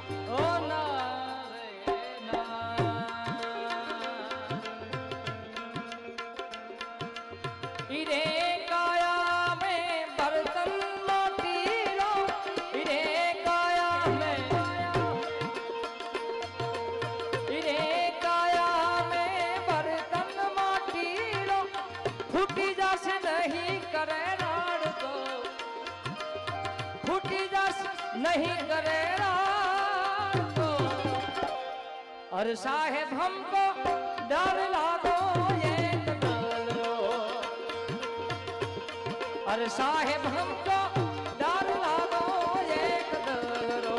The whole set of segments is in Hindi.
ओ ना रे ना इरे काया में बर्तन माटीलो इरे काया में बर्तन माटीलो फूटी जासे नहीं करे राड़ तो फूटी जासे नहीं करे राड़ तो और साहेब हमको डर लागो ये करो और साहेब हमको डर लागो ये करो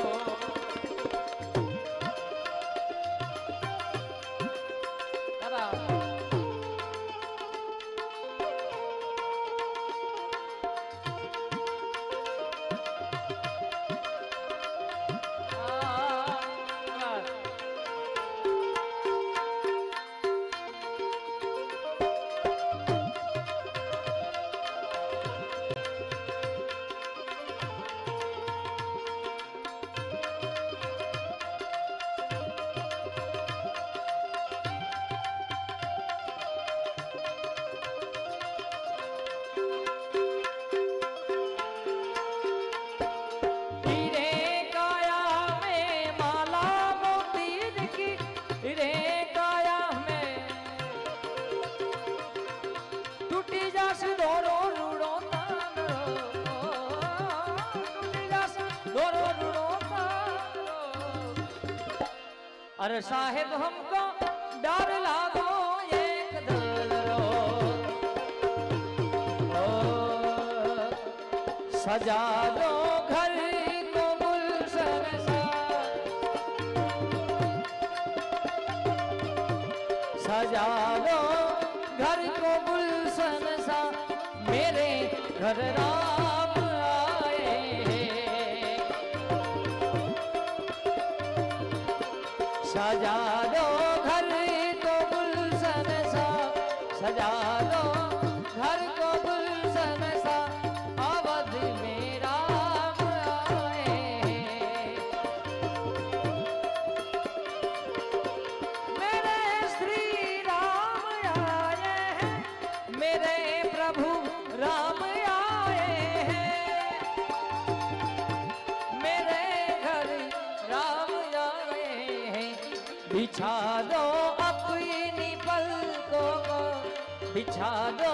अरे साहेब हमको डर लागो एक दरो सजा दो घर को गुलशन सा सजा दो घर को गुलशन सा मेरे घर राम आए सजा दो घर को गुलशन सा सजा दो घर को गुलशन सा अवध में राम आए मेरे श्री राम आए हैं मेरे प्रभु राम आए हैं मेरे घर राम आए हैं बिछा दो अपनी पलकों को बिछा दो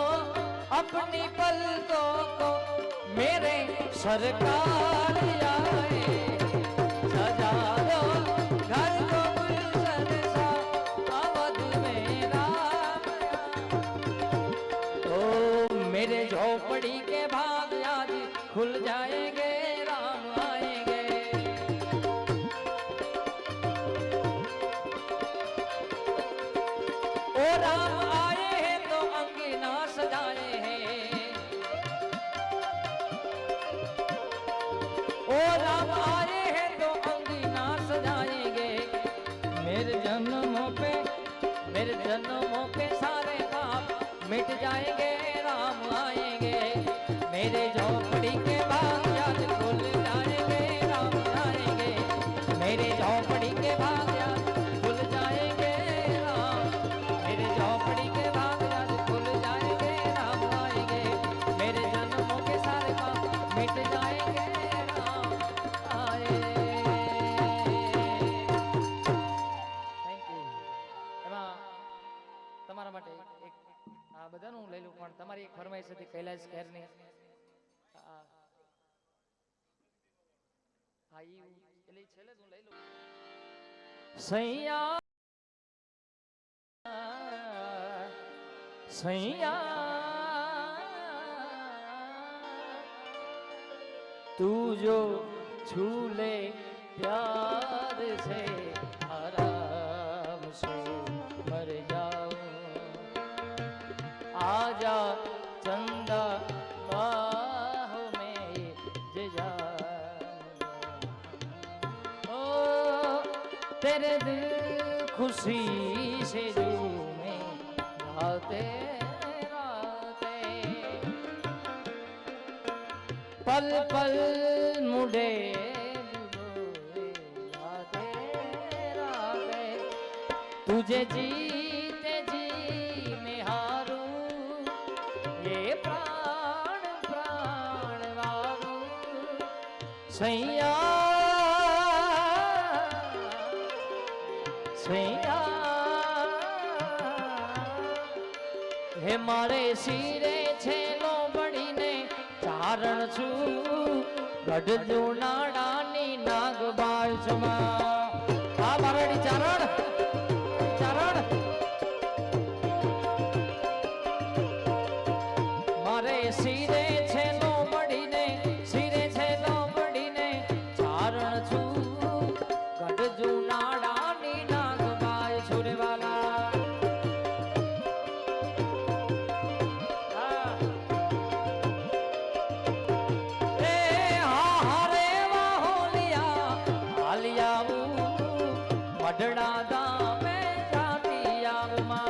अपनी पलकों को मेरे सरकार आए सजा दो घर को गुलशन सा अवध में राम तो मेरे झोपड़ी के भाग आज खुल जाएंगे राम आएंगे ओ राम आए हैं तो अंगना सजाए हैं ओ राम आए हैं तो अंगना सजाएंगे मेरे जन्मों पे सारे पाप मिट जाएंगे राम आएंगे मेरे झोपड़ी के भाग आज खुल जाएंगे राम आएंगे मेरे झोपड़ी के भाग आज खुल जाएंगे राम मेरे झोपड़ी के भाग आज खुल जाएंगे राम आएंगे मेरे जन्मों के सारे पाप मिट जाएंगे राम आए थैंक यू એમાં તમારા માટે એક આ બધાનું હું લઈ લઉં પણ તમારી એક ફરમાઈશ હતી કૈલાશ ખેરની હા ઈ એટલે છેલ્લે હું લઈ લઉં સૈયા सैया तू जो छू ले प्यार से आराम से मर जाऊं आजा चंदा बाहों में जे जा ओ तेरे दिल खुशी से झूमे राते राते पल पल मुड़े तुझे जीते जी में हारूं ये प्राण प्राण वारूं सैया सैया हे मारे सिरे छेलो बड़ीने चारण छू गढ़ नाडानी नागबाई छुमा आ मारडी चारण चारण मारे सिरे छेलो बड़ीने चारण छू गढ़ नाडानी नागबाई छुरे वाला मडड़ा दामे जाती आवमा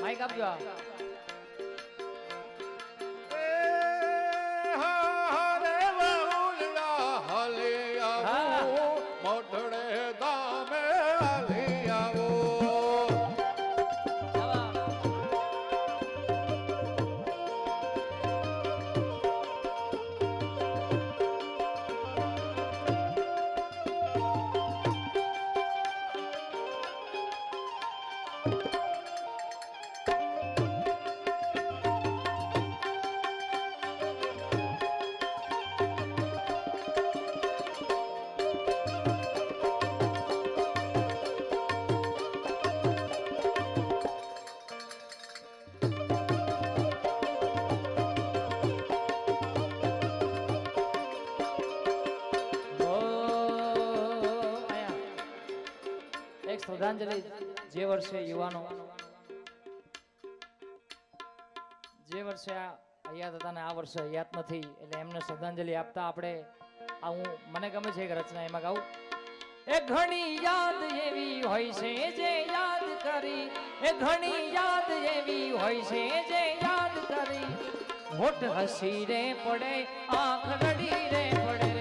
माइक आप जो શ્રદ્ધાંજલિ જે વર્ષે યુવાનો જે વર્ષે હયાત હતા ને આ વર્ષે હયાત નથી એટલે એમને શ્રદ્ધાંજલિ આપતા આપણે આ હું મને ગમે છે એક રચના એમાં ગાઉં એ ઘણી યાદ એવી હોય છે જે યાદ કરી એ ઘણી યાદ એવી હોય છે જે યાદ કરી હોઠ હસી રે પડે આંખ રડી રે પડે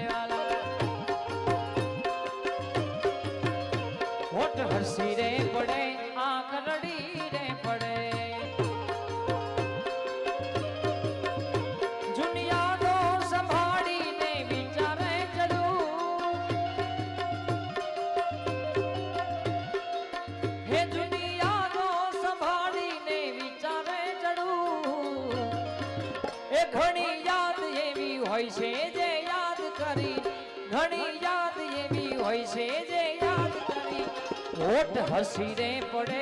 હોઠ હસી રે પડે આંખ રડી રે પડે જૂની યાદો સંભાળીને વિચારે ચડું હે જૂની યાદો સંભાળીને વિચારે ચડું એ ઘણી યાદ એવી હોય છે જે યાદ કરી ઘણી યાદ એવી હોય છે જે યાદ કરી હોઠ હસી રે પડે